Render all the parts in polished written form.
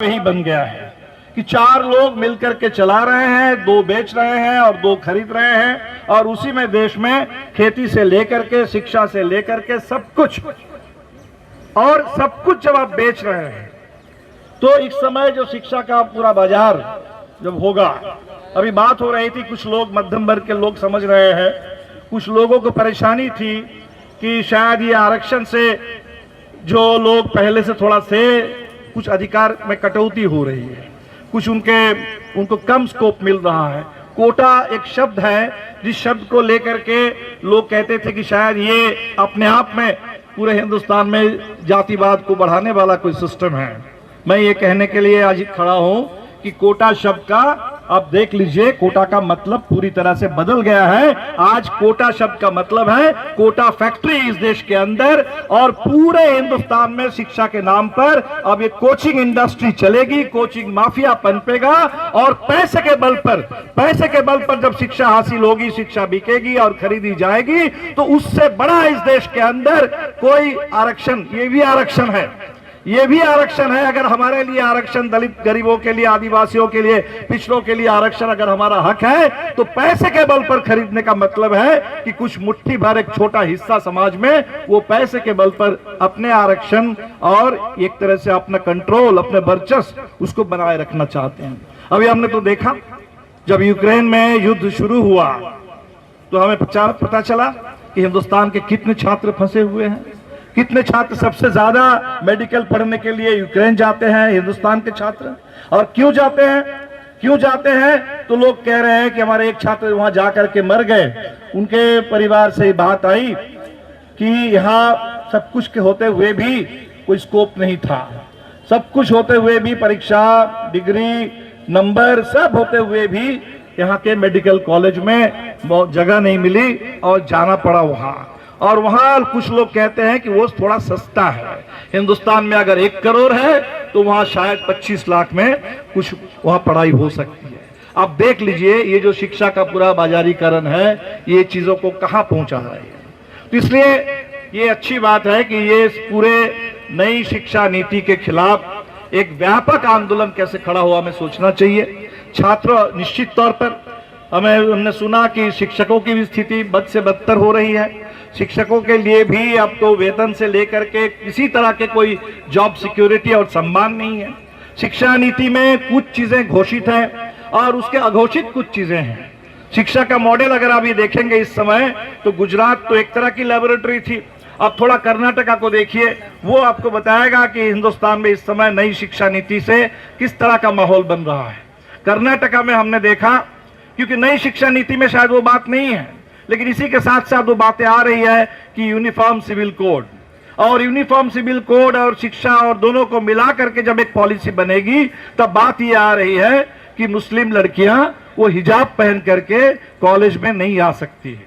यही बन गया है कि चार लोग मिलकर के चला रहे हैं, दो बेच रहे हैं और दो खरीद रहे हैं, और उसी में देश में खेती से लेकर के शिक्षा से लेकर के सब कुछ जब आप बेच रहे हैं तो एक समय जो शिक्षा का पूरा बाजार जब होगा, अभी बात हो रही थी, कुछ लोग मध्यम वर्ग के लोग समझ रहे हैं, कुछ लोगों को परेशानी थी कि शायद ये आरक्षण से जो लोग पहले से थोड़ा से कुछ अधिकार में कटौती हो रही है, कुछ उनको कम स्कोप मिल रहा है। कोटा एक शब्द है जिस शब्द को लेकर के लोग कहते थे कि शायद ये अपने आप में पूरे हिंदुस्तान में जातिवाद को बढ़ाने वाला कोई सिस्टम है। मैं ये कहने के लिए आज खड़ा हूं कि कोटा शब्द का आप देख लीजिए, कोटा का मतलब पूरी तरह से बदल गया है। आज कोटा शब्द का मतलब है कोटा फैक्ट्री इस देश के अंदर, और पूरे हिंदुस्तान में शिक्षा के नाम पर अब ये कोचिंग इंडस्ट्री चलेगी, कोचिंग माफिया पनपेगा, और पैसे के बल पर जब शिक्षा हासिल होगी, शिक्षा बिकेगी और खरीदी जाएगी, तो उससे बड़ा इस देश के अंदर कोई आरक्षण, ये भी आरक्षण है। अगर हमारे लिए आरक्षण, दलित गरीबों के लिए, आदिवासियों के लिए, पिछड़ों के लिए आरक्षण अगर हमारा हक है, तो पैसे के बल पर खरीदने का मतलब है कि कुछ मुट्ठी भर एक छोटा हिस्सा समाज में वो पैसे के बल पर अपने आरक्षण और एक तरह से अपना कंट्रोल, अपने वर्चस्व उसको बनाए रखना चाहते हैं। अभी हमने तो देखा जब यूक्रेन में युद्ध शुरू हुआ तो हमें पता चला कि हिंदुस्तान के कितने छात्र फंसे हुए हैं, कितने छात्र सबसे ज्यादा मेडिकल पढ़ने के लिए यूक्रेन जाते हैं, हिंदुस्तान के छात्र। और क्यों जाते हैं तो लोग कह रहे हैं कि हमारे एक छात्र वहां जाकर के मर गए, उनके परिवार से बात आई कि यहाँ सब कुछ के होते हुए भी कोई स्कोप नहीं था, सब कुछ होते हुए भी, परीक्षा, डिग्री, नंबर सब होते हुए भी यहाँ के मेडिकल कॉलेज में जगह नहीं मिली और जाना पड़ा वहां। और वहां कुछ लोग कहते हैं कि वो थोड़ा सस्ता है, हिंदुस्तान में अगर 1 करोड़ है तो वहां शायद 25 लाख में कुछ वहां पढ़ाई हो सकती है। आप देख लीजिए ये जो शिक्षा का पूरा बाजारीकरण है, ये चीजों को कहां पहुंचा रहा है। तो इसलिए ये अच्छी बात है कि ये पूरे नई शिक्षा नीति के खिलाफ एक व्यापक आंदोलन कैसे खड़ा हुआ, हमें सोचना चाहिए। छात्र निश्चित तौर पर हमने सुना कि शिक्षकों की भी स्थिति बद से बदतर हो रही है। शिक्षकों के लिए भी अब तो वेतन से लेकर के किसी तरह के कोई जॉब सिक्योरिटी और सम्मान नहीं है। शिक्षा नीति में कुछ चीजें घोषित हैं और उसके अघोषित कुछ चीजें हैं। शिक्षा का मॉडल अगर आप ये देखेंगे इस समय, तो गुजरात तो एक तरह की लेबोरेटरी थी। अब थोड़ा कर्नाटका को देखिए, वो आपको बताएगा कि हिंदुस्तान में इस समय नई शिक्षा नीति से किस तरह का माहौल बन रहा है। कर्नाटका में हमने देखा, क्योंकि नई शिक्षा नीति में शायद वो बात नहीं है, लेकिन इसी के साथ साथ वो बातें आ रही है कि यूनिफॉर्म सिविल कोड, और यूनिफॉर्म सिविल कोड और शिक्षा और दोनों को मिला करके जब एक पॉलिसी बनेगी, तब बात ये आ रही है कि मुस्लिम लड़कियां वो हिजाब पहन करके कॉलेज में नहीं आ सकती है।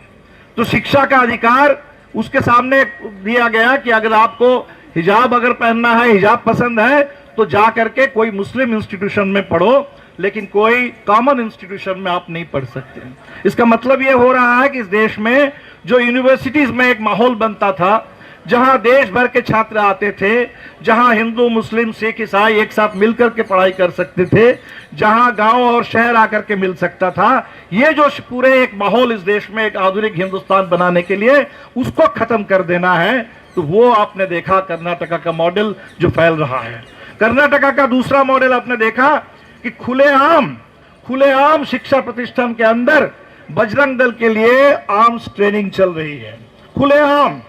तो शिक्षा का अधिकार उसके सामने दिया गया कि अगर आपको हिजाब अगर पहनना है, हिजाब पसंद है, तो जा करके कोई मुस्लिम इंस्टीट्यूशन में पढ़ो, लेकिन कोई कॉमन इंस्टीट्यूशन में आप नहीं पढ़ सकते। इसका मतलब यह हो रहा है कि इस देश में जो यूनिवर्सिटीज में एक माहौल बनता था, जहां देश भर के छात्र आते थे, जहां हिंदू, मुस्लिम, सिख, ईसाई एक साथ मिलकर के पढ़ाई कर सकते थे, जहां गांव और शहर आकर के मिल सकता था, ये जो पूरे एक माहौल इस देश में एक आधुनिक हिंदुस्तान बनाने के लिए उसको खत्म कर देना है। तो वो आपने देखा कर्नाटका का मॉडल जो फैल रहा है। कर्नाटका का दूसरा मॉडल आपने देखा कि खुलेआम शिक्षा प्रतिष्ठान के अंदर बजरंग दल के लिए आर्म्स ट्रेनिंग चल रही है, खुलेआम।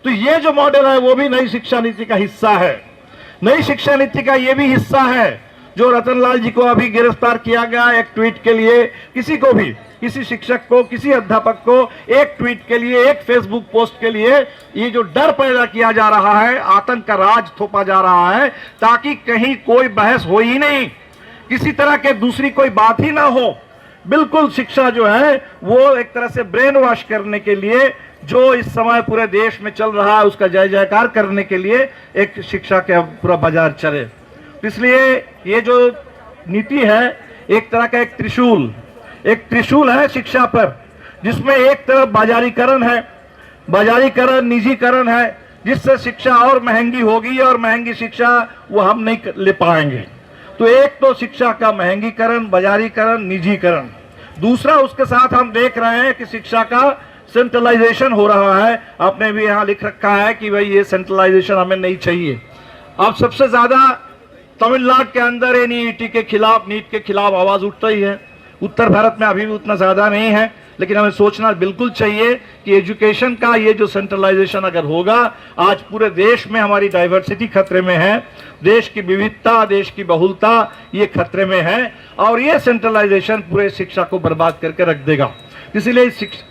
तो ये जो मॉडल है वो भी नई शिक्षा नीति का हिस्सा है। नई शिक्षा नीति का ये भी हिस्सा है जो रतनलाल जी को अभी गिरफ्तार किया गया एक ट्वीट के लिए। किसी को भी, किसी शिक्षक को, किसी अध्यापक को एक ट्वीट के लिए, एक फेसबुक पोस्ट के लिए ये जो डर पैदा किया जा रहा है, आतंक का राज थोपा जा रहा है, ताकि कहीं कोई बहस हो ही नहीं, किसी तरह के दूसरी कोई बात ही ना हो। बिल्कुल शिक्षा जो है वो एक तरह से ब्रेन वॉश करने के लिए, जो इस समय पूरे देश में चल रहा है उसका जय जयकार करने के लिए एक शिक्षा का पूरा बाजार चले। इसलिए ये जो नीति है एक तरह का एक त्रिशूल है शिक्षा पर, जिसमें एक तरफ बाजारीकरण है, निजीकरण है, जिससे शिक्षा और महंगी होगी, और महंगी शिक्षा वो हम नहीं ले पाएंगे। तो एक तो शिक्षा का महंगीकरण, बाजारीकरण, निजीकरण। दूसरा उसके साथ हम देख रहे हैं कि शिक्षा का सेंट्रलाइजेशन हो रहा है। आपने भी यहाँ लिख रखा है कि भाई ये सेंट्रलाइजेशन हमें नहीं चाहिए। अब सबसे ज्यादा तमिलनाडु के अंदर एनईईटी के खिलाफ, नीट के खिलाफ आवाज उठ रही है। उत्तर भारत में अभी भी उतना ज्यादा नहीं है, लेकिन हमें सोचना बिल्कुल चाहिए कि एजुकेशन का ये जो सेंट्रलाइजेशन अगर होगा, आज पूरे देश में हमारी डाइवर्सिटी खतरे में है, देश की विविधता, देश की बहुलता ये खतरे में है, और ये सेंट्रलाइजेशन पूरे शिक्षा को बर्बाद करके रख देगा। इसीलिए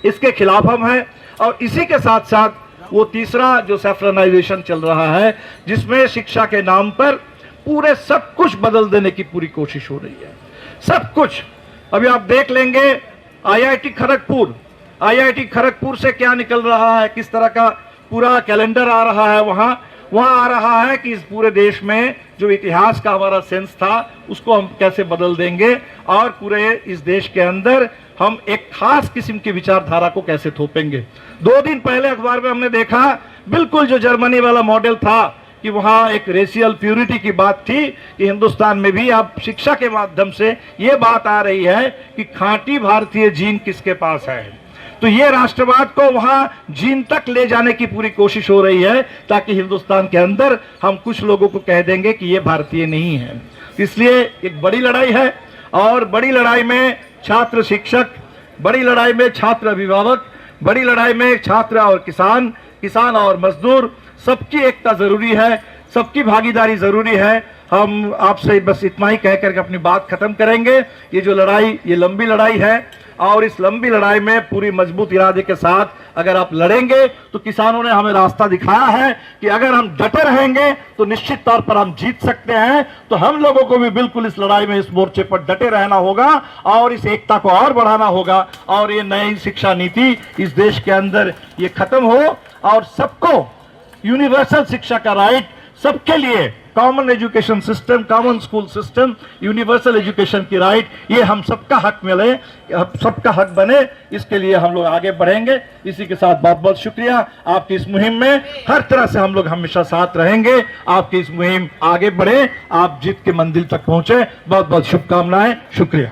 इसके खिलाफ हम हैं। और इसी के साथ साथ वो तीसरा जो सैफ्रनाइजेशन चल रहा है, जिसमें शिक्षा के नाम पर पूरे सब कुछ बदल देने की पूरी कोशिश हो रही है, सब कुछ। अभी आप देख लेंगे आईआईटी खड़गपुर से क्या निकल रहा है, किस तरह का पूरा कैलेंडर आ रहा है। वहां आ रहा है कि इस पूरे देश में जो इतिहास का हमारा सेंस था उसको हम कैसे बदल देंगे, और पूरे इस देश के अंदर हम एक खास किस्म की विचारधारा को कैसे थोपेंगे। 2 दिन पहले अखबार में हमने देखा, बिल्कुल जो जर्मनी वाला मॉडल था कि वहां एक रेशियल प्यूरिटी की बात थी, कि हिंदुस्तान में भी अब शिक्षा के माध्यम से ये बात आ रही है कि खांटी भारतीय जीन किसके पास है। तो ये राष्ट्रवाद को वहां जीन तक ले जाने की पूरी कोशिश हो रही है, ताकि हिंदुस्तान के अंदर हम कुछ लोगों को कह देंगे कि ये भारतीय नहीं है। इसलिए एक बड़ी लड़ाई है, और बड़ी लड़ाई में छात्र शिक्षक, बड़ी लड़ाई में छात्र अभिभावक, बड़ी लड़ाई में छात्र और किसान और मजदूर, सबकी एकता जरूरी है, सबकी भागीदारी जरूरी है। हम आपसे बस इतना ही कहकर अपनी बात खत्म करेंगे। ये जो लड़ाई, ये लंबी लड़ाई है, और इस लंबी लड़ाई में पूरी मजबूत इरादे के साथ अगर आप लड़ेंगे, तो किसानों ने हमें रास्ता दिखाया है कि अगर हम डटे रहेंगे तो निश्चित तौर पर हम जीत सकते हैं। तो हम लोगों को भी बिल्कुल इस लड़ाई में, इस मोर्चे पर डटे रहना होगा, और इस एकता को और बढ़ाना होगा, और ये नई शिक्षा नीति इस देश के अंदर ये खत्म हो, और सबको यूनिवर्सल शिक्षा का राइट, सबके लिए common education system, common school system, universal education की राइट, ये हम सबका हक मिले, सबका हक बने, इसके लिए हम लोग आगे बढ़ेंगे। इसी के साथ बहुत बहुत शुक्रिया। आपकी इस मुहिम में हर तरह से हम लोग हमेशा साथ रहेंगे। आपकी इस मुहिम आगे बढ़े, आप जीत के मंजिल तक पहुंचे। बहुत बहुत शुभकामनाएं, शुक्रिया।